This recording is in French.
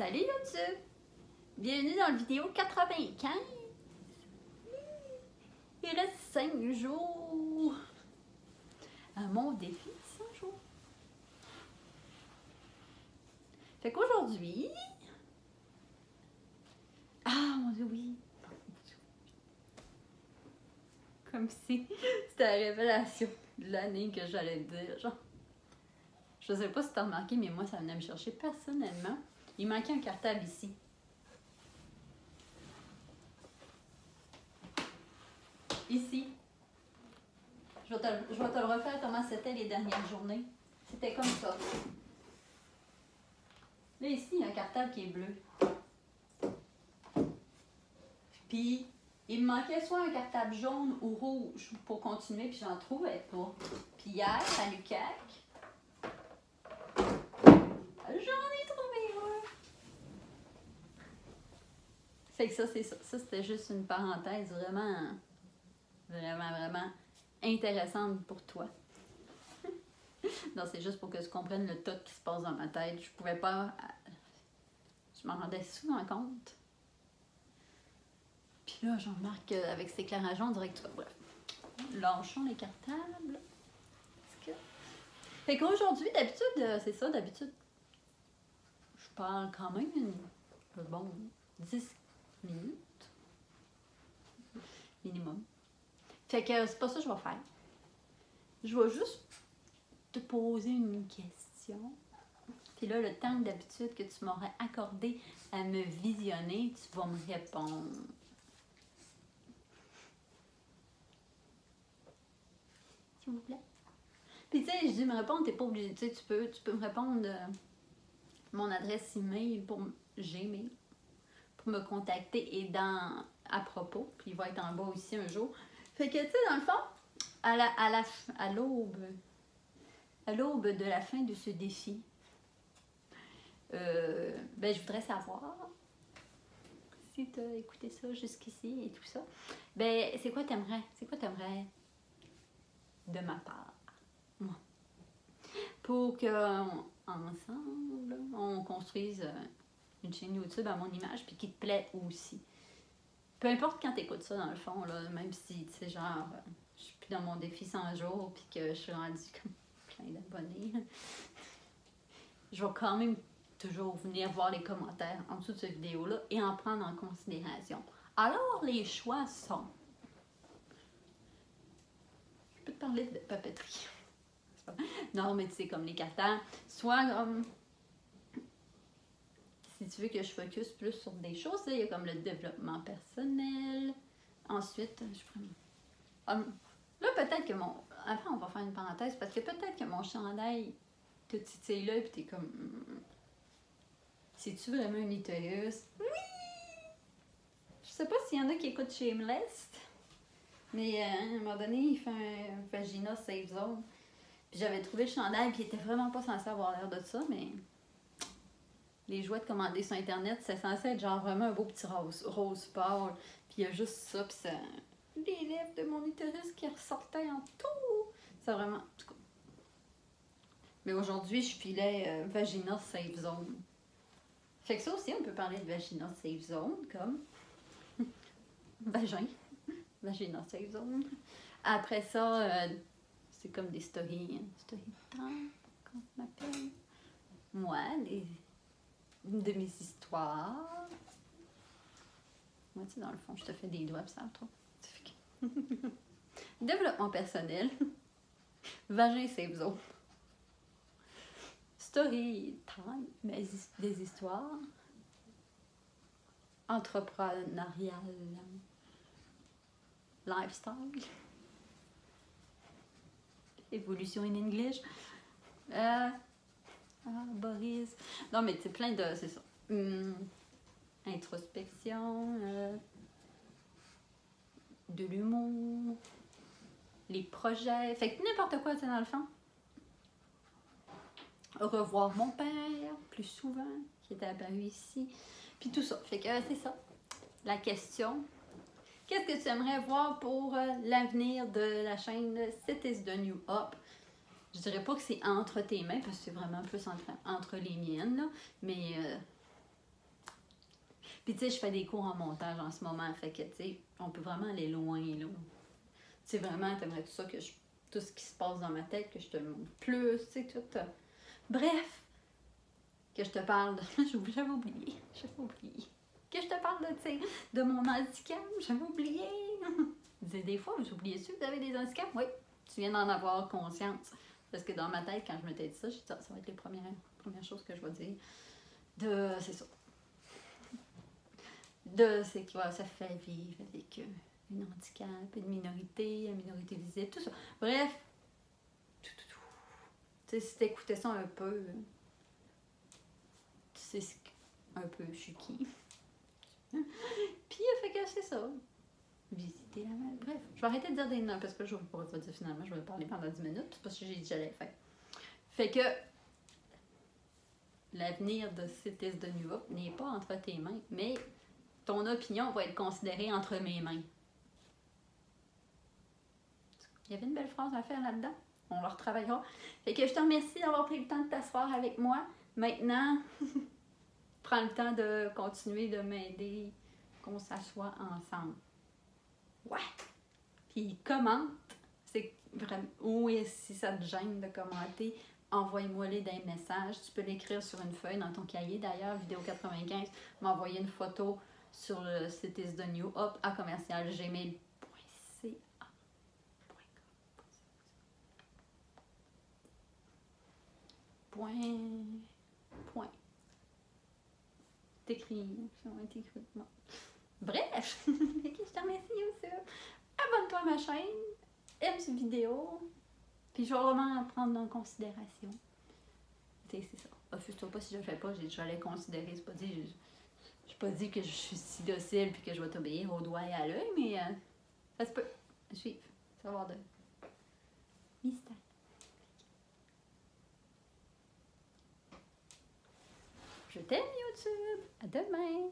Salut YouTube! Bienvenue dans la vidéo 95. Il reste 5 jours à mon défi 100 jours. Fait qu'aujourd'hui... Ah mon Dieu, oui! Comme si c'était la révélation de l'année que j'allais dire. Genre, je sais pas si t'as remarqué, mais moi ça venait me chercher personnellement. Il manquait un cartable ici. Ici. Je vais te le refaire comment c'était les dernières journées. C'était comme ça. Là, ici, il y a un cartable qui est bleu. Puis, il me manquait soit un cartable jaune ou rouge pour continuer, puis j'en trouvais pas. Puis hier, à l'UQAC, j'en ai trouvé un. Fait que ça, c'est ça. Ça, c'était juste une parenthèse vraiment intéressante pour toi. Non, c'est juste pour que tu comprennes le tot qui se passe dans ma tête. Je pouvais pas... Je m'en rendais souvent compte. Puis là, j'en remarque qu'avec cet éclairage jaune, on dirait que tu vas... Bref. Lâchons les cartables. Fait qu'aujourd'hui, d'habitude, c'est ça, d'habitude, je parle quand même bon, 10 minutes. Minimum. Fait que c'est pas ça que je vais faire. Je vais juste te poser une question. Puis là, le temps d'habitude que tu m'aurais accordé à me visionner, tu vas me répondre. S'il vous plaît. Puis tu sais, je dis me répondre, t'es pas obligé. Tu sais, tu peux me répondre mon adresse email pour Gmail pour me contacter et à propos. Puis il va être en bas aussi un jour. Fait que tu sais, dans le fond, à l'aube de la fin de ce défi, ben, je voudrais savoir si tu as écouté ça jusqu'ici et tout ça. Ben, c'est quoi t'aimerais de ma part, moi, pour qu'ensemble, on construise une chaîne YouTube à mon image puis qui te plaît aussi. Peu importe quand tu écoutes ça, dans le fond, là, même si, tu sais, genre, je suis plus dans mon défi 100 jours puis que je suis rendue comme plein d'abonnés, je vais quand même toujours venir voir les commentaires en dessous de cette vidéo-là et en prendre en considération. Alors, les choix sont... Je peux te parler de papeterie. Non, mais tu sais, comme les cartons, soit comme... Si tu veux que je focus plus sur des choses, il y a comme le développement personnel. Ensuite, je prends... là, peut-être que mon... Enfin, on va faire une parenthèse, parce que peut-être que mon chandail te titille là, puis t'es comme... C'est-tu vraiment une utérus? Oui! Je sais pas s'il y en a qui écoutent Shameless, mais à un moment donné, il fait un Vagina Safe Zone. Puis j'avais trouvé le chandail, puis il était vraiment pas censé avoir l'air de ça, mais... Les jouets commandés sur Internet, c'est censé être genre vraiment un beau petit rose pâle. Puis il y a juste ça, puis ça... Les lèvres de mon utérus qui ressortaient en tout! C'est vraiment... En tout cas. Mais aujourd'hui, je filais Vagina Safe Zone. Fait que ça aussi, on peut parler de Vagina Safe Zone, comme... Vagin. Vagina Safe Zone. Après ça, c'est comme des story time, comment on m'appelle? Moi, de mes histoires. Moi, tu sais, dans le fond, je te fais des doigts, ça, toi. Développement personnel. Vagin Safe Zone. Story time, des histoires. Entrepreneurial. Lifestyle. Évolution in English. Boris. Non, mais c'est plein de... C'est ça. Introspection. De l'humour. Les projets. Fait que n'importe quoi, c'est dans le fond. Revoir mon père plus souvent, qui était apparu ici. Puis tout ça. Fait que c'est ça. La question. Qu'est-ce que tu aimerais voir pour l'avenir de la chaîne Sit is the New Up? Je dirais pas que c'est entre tes mains, parce que c'est vraiment plus entre les miennes, là. Mais Puis tu sais, je fais des cours en montage en ce moment, fait que tu sais, on peut vraiment aller loin, là. Tu sais, vraiment, t'aimerais tout ça, tout ce qui se passe dans ma tête, que je te montre plus, tu sais, tout. Bref, que je te parle de... J'avais oublié. Que je te parle de, tu sais, de mon handicap, j'avais oublié. Des fois, vous oubliez-tu que vous avez des handicaps? Oui, tu viens d'en avoir conscience. Parce que dans ma tête, quand je m'étais dit ça, j'ai dit, ça va être les premières choses que je vais dire. C'est ça. C'est que ça fait vivre avec un handicap, une minorité visible, tout ça. Bref, tout. Tu sais, si t'écoutais ça un peu, tu sais un peu je suis qui. Puis, fait que c'est ça. Visiter la mer. Bref, je vais arrêter de dire des noms parce que je ne pourrais pas dire finalement, je vais parler pendant 10 minutes parce que j'ai dit que j'allais faire. Fait que l'avenir de Cities de New York n'est pas entre tes mains, mais ton opinion va être considérée entre mes mains. Il y avait une belle phrase à faire là-dedans. On la retravaillera. Fait que je te remercie d'avoir pris le temps de t'asseoir avec moi. Maintenant, prends le temps de continuer de m'aider, qu'on s'assoie ensemble. Ouais! Puis commente. C'est vraiment... Ou si ça te gêne de commenter, envoie-moi-les des messages. Tu peux l'écrire sur une feuille dans ton cahier. D'ailleurs, vidéo 95, m'envoyer une photo sur le site is the new up à commercial@gmail.ca. Point. T'écris. Non. Bref, je te remercie aussi. Abonne-toi à ma chaîne, aime cette vidéo, puis je vais vraiment prendre en considération. C'est ça. Offuse-toi pas si je le fais pas, j'ai déjà les considérer. C'est pas dit, j'ai pas dit que je suis si docile puis que je vais t'obéir au doigt et à l'œil, mais ça se peut. Suivre. Ça va avoir de mystère. Je t'aime YouTube. À demain.